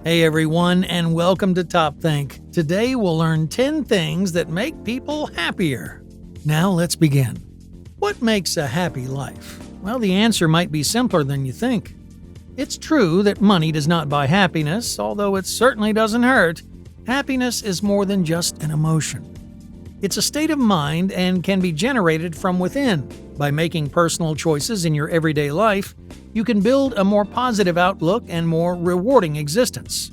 Hey everyone, and welcome to TopThink. Today we'll learn 10 things that make people happier. Now let's begin. What makes a happy life? Well, the answer might be simpler than you think. It's true that money does not buy happiness, although it certainly doesn't hurt. Happiness is more than just an emotion. It's a state of mind and can be generated from within. By making personal choices in your everyday life, you can build a more positive outlook and more rewarding existence.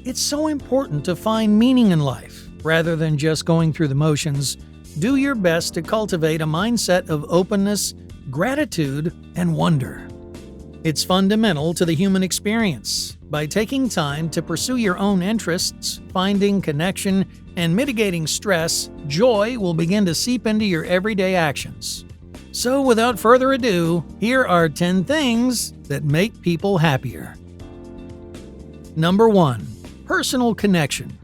It's so important to find meaning in life. Rather than just going through the motions, do your best to cultivate a mindset of openness, gratitude, and wonder. It's fundamental to the human experience. By taking time to pursue your own interests, finding connection, and mitigating stress, joy will begin to seep into your everyday actions. So without further ado, here are 10 things that make people happier. Number 1. Personal connection.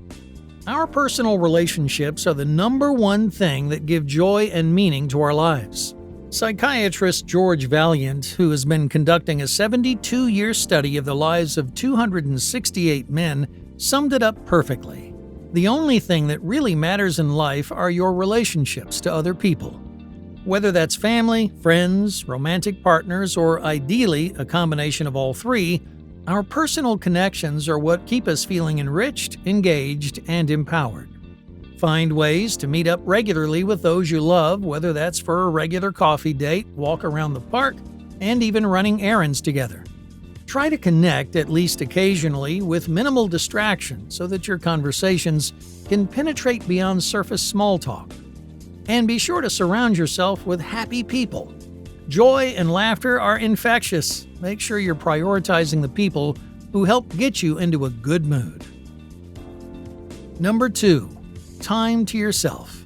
Our personal relationships are the number one thing that give joy and meaning to our lives. Psychiatrist George Valiant, who has been conducting a 72-year study of the lives of 268 men, summed it up perfectly. The only thing that really matters in life are your relationships to other people. Whether that's family, friends, romantic partners, or ideally a combination of all three, our personal connections are what keep us feeling enriched, engaged, and empowered. Find ways to meet up regularly with those you love, whether that's for a regular coffee date, walk around the park, and even running errands together. Try to connect at least occasionally with minimal distraction so that your conversations can penetrate beyond surface small talk. And be sure to surround yourself with happy people. Joy and laughter are infectious. Make sure you're prioritizing the people who help get you into a good mood. Number 2. Time to yourself.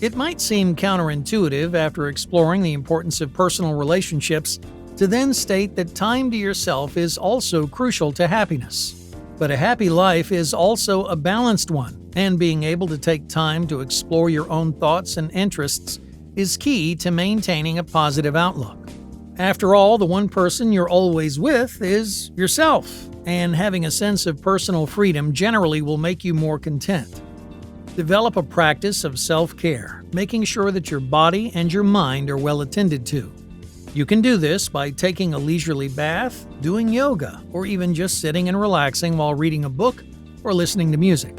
It might seem counterintuitive after exploring the importance of personal relationships to then state that time to yourself is also crucial to happiness. But a happy life is also a balanced one, and being able to take time to explore your own thoughts and interests is key to maintaining a positive outlook. After all, the one person you're always with is yourself, and having a sense of personal freedom generally will make you more content. Develop a practice of self-care, making sure that your body and your mind are well attended to. You can do this by taking a leisurely bath, doing yoga, or even just sitting and relaxing while reading a book or listening to music.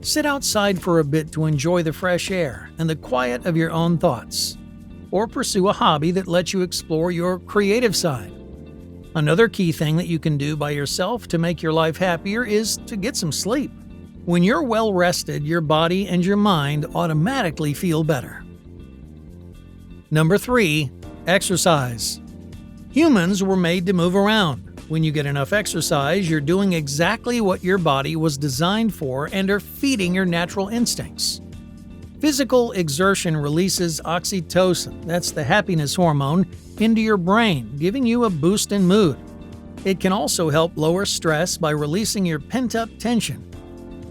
Sit outside for a bit to enjoy the fresh air and the quiet of your own thoughts. Or pursue a hobby that lets you explore your creative side. Another key thing that you can do by yourself to make your life happier is to get some sleep. When you're well rested, your body and your mind automatically feel better. Number 3. Exercise. Humans were made to move around. When you get enough exercise, you're doing exactly what your body was designed for and are feeding your natural instincts. Physical exertion releases oxytocin, that's the happiness hormone, into your brain, giving you a boost in mood. It can also help lower stress by releasing your pent-up tension.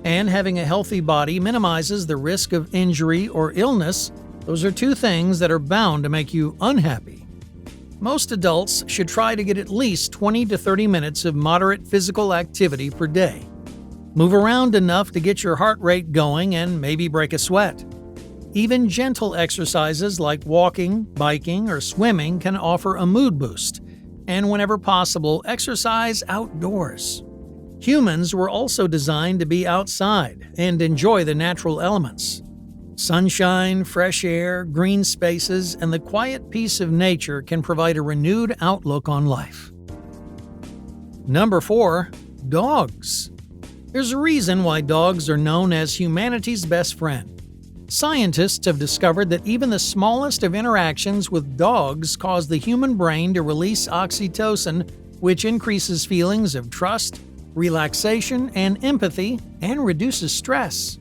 And having a healthy body minimizes the risk of injury or illness. Those are two things that are bound to make you unhappy. Most adults should try to get at least 20 to 30 minutes of moderate physical activity per day. Move around enough to get your heart rate going and maybe break a sweat. Even gentle exercises like walking, biking, or swimming can offer a mood boost. And whenever possible, exercise outdoors. Humans were also designed to be outside and enjoy the natural elements. Sunshine, fresh air, green spaces, and the quiet peace of nature can provide a renewed outlook on life. Number 4. Dogs. There's a reason why dogs are known as humanity's best friend. Scientists have discovered that even the smallest of interactions with dogs cause the human brain to release oxytocin, which increases feelings of trust, relaxation, and empathy, and reduces stress.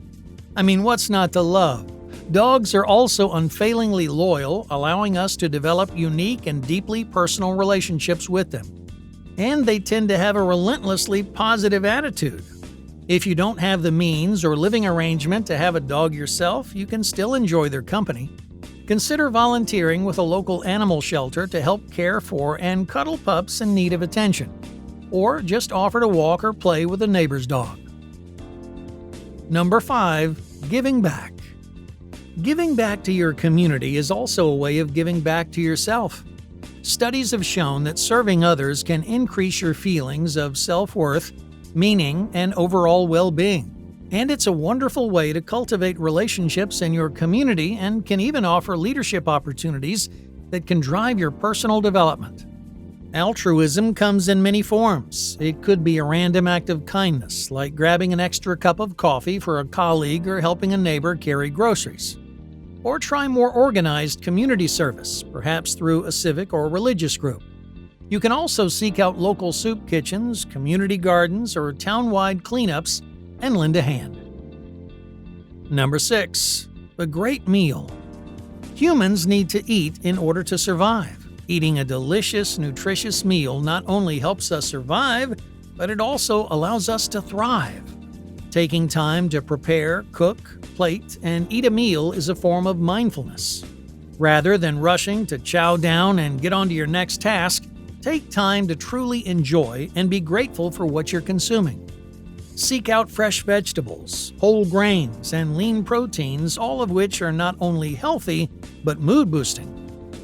I mean, what's not to love? Dogs are also unfailingly loyal, allowing us to develop unique and deeply personal relationships with them. And they tend to have a relentlessly positive attitude. If you don't have the means or living arrangement to have a dog yourself, you can still enjoy their company. Consider volunteering with a local animal shelter to help care for and cuddle pups in need of attention. or just offer to walk or play with a neighbor's dog. Number 5. Giving back. Giving back to your community is also a way of giving back to yourself. Studies have shown that serving others can increase your feelings of self-worth, meaning, and overall well-being. And it's a wonderful way to cultivate relationships in your community and can even offer leadership opportunities that can drive your personal development. Altruism comes in many forms. It could be a random act of kindness, like grabbing an extra cup of coffee for a colleague or helping a neighbor carry groceries. Or try more organized community service, perhaps through a civic or religious group. You can also seek out local soup kitchens, community gardens, or town-wide cleanups and lend a hand. Number 6. A great meal. Humans need to eat in order to survive. Eating a delicious, nutritious meal not only helps us survive, but it also allows us to thrive. Taking time to prepare, cook, plate, and eat a meal is a form of mindfulness. Rather than rushing to chow down and get on to your next task, take time to truly enjoy and be grateful for what you're consuming. Seek out fresh vegetables, whole grains, and lean proteins, all of which are not only healthy, but mood-boosting.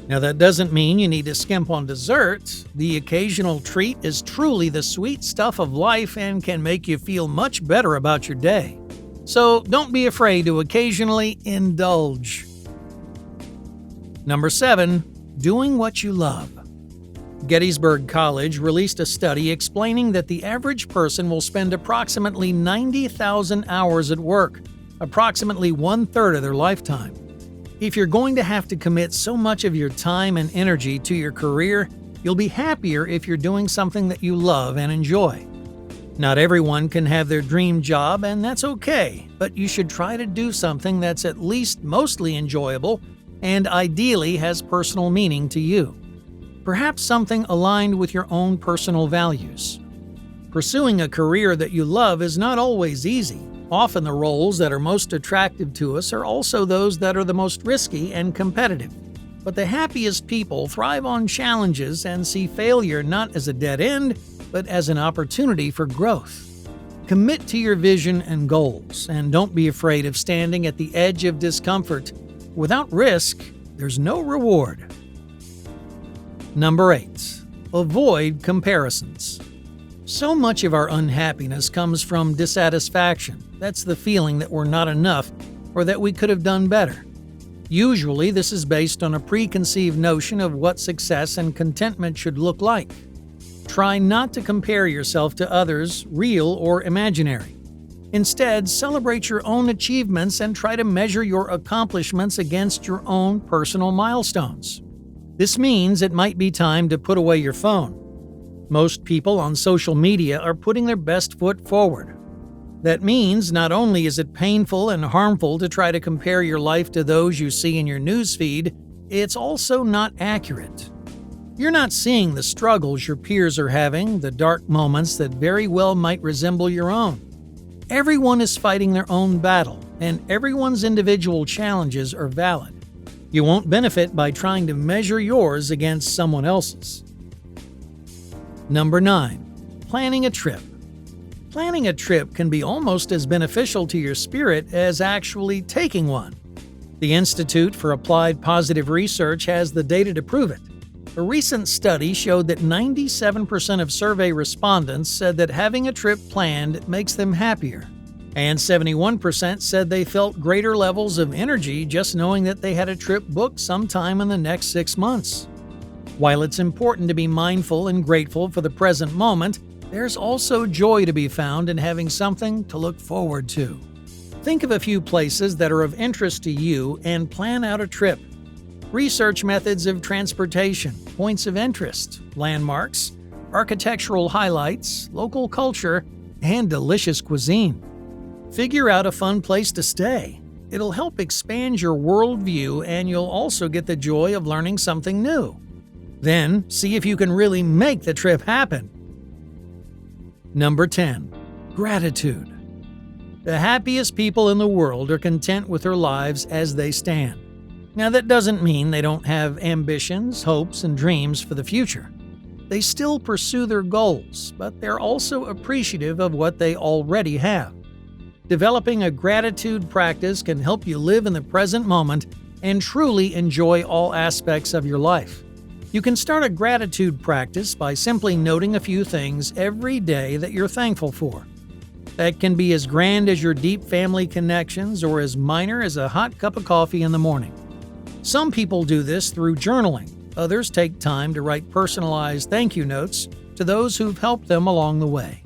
Now, that doesn't mean you need to skimp on dessert. The occasional treat is truly the sweet stuff of life and can make you feel much better about your day. So don't be afraid to occasionally indulge. Number 7. Doing what you love. Gettysburg College released a study explaining that the average person will spend approximately 90,000 hours at work, approximately 1/3 of their lifetime. If you're going to have to commit so much of your time and energy to your career, you'll be happier if you're doing something that you love and enjoy. Not everyone can have their dream job, and that's okay, but you should try to do something that's at least mostly enjoyable and ideally has personal meaning to you. Perhaps something aligned with your own personal values. Pursuing a career that you love is not always easy. Often the roles that are most attractive to us are also those that are the most risky and competitive. But the happiest people thrive on challenges and see failure not as a dead end, but as an opportunity for growth. Commit to your vision and goals, and don't be afraid of standing at the edge of discomfort. Without risk, there's no reward. Number 8. Avoid comparisons. So much of our unhappiness comes from dissatisfaction. That's the feeling that we're not enough or that we could have done better. Usually, this is based on a preconceived notion of what success and contentment should look like. Try not to compare yourself to others, real or imaginary. Instead, celebrate your own achievements and try to measure your accomplishments against your own personal milestones. This means it might be time to put away your phone. Most people on social media are putting their best foot forward. That means not only is it painful and harmful to try to compare your life to those you see in your newsfeed, it's also not accurate. You're not seeing the struggles your peers are having, the dark moments that very well might resemble your own. Everyone is fighting their own battle, and everyone's individual challenges are valid. You won't benefit by trying to measure yours against someone else's. Number 9. Planning a trip. Planning a trip can be almost as beneficial to your spirit as actually taking one. The Institute for Applied Positive Research has the data to prove it. A recent study showed that 97% of survey respondents said that having a trip planned makes them happier, and 71% said they felt greater levels of energy just knowing that they had a trip booked sometime in the next 6 months. While it's important to be mindful and grateful for the present moment, there's also joy to be found in having something to look forward to. Think of a few places that are of interest to you and plan out a trip. Research methods of transportation, points of interest, landmarks, architectural highlights, local culture, and delicious cuisine. Figure out a fun place to stay. It'll help expand your worldview, and you'll also get the joy of learning something new. Then, see if you can really make the trip happen. Number 10. Gratitude. The happiest people in the world are content with their lives as they stand. Now, that doesn't mean they don't have ambitions, hopes, and dreams for the future. They still pursue their goals, but they're also appreciative of what they already have. Developing a gratitude practice can help you live in the present moment and truly enjoy all aspects of your life. You can start a gratitude practice by simply noting a few things every day that you're thankful for. That can be as grand as your deep family connections or as minor as a hot cup of coffee in the morning. Some people do this through journaling. Others take time to write personalized thank you notes to those who've helped them along the way.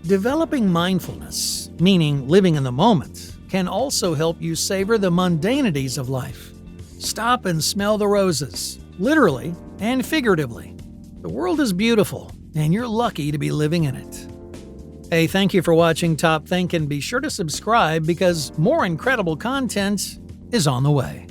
Developing mindfulness, meaning living in the moment, can also help you savor the mundanities of life. Stop and smell the roses, literally and figuratively. The world is beautiful, and you're lucky to be living in it. Hey, thank you for watching TopThink, and be sure to subscribe because more incredible content is on the way.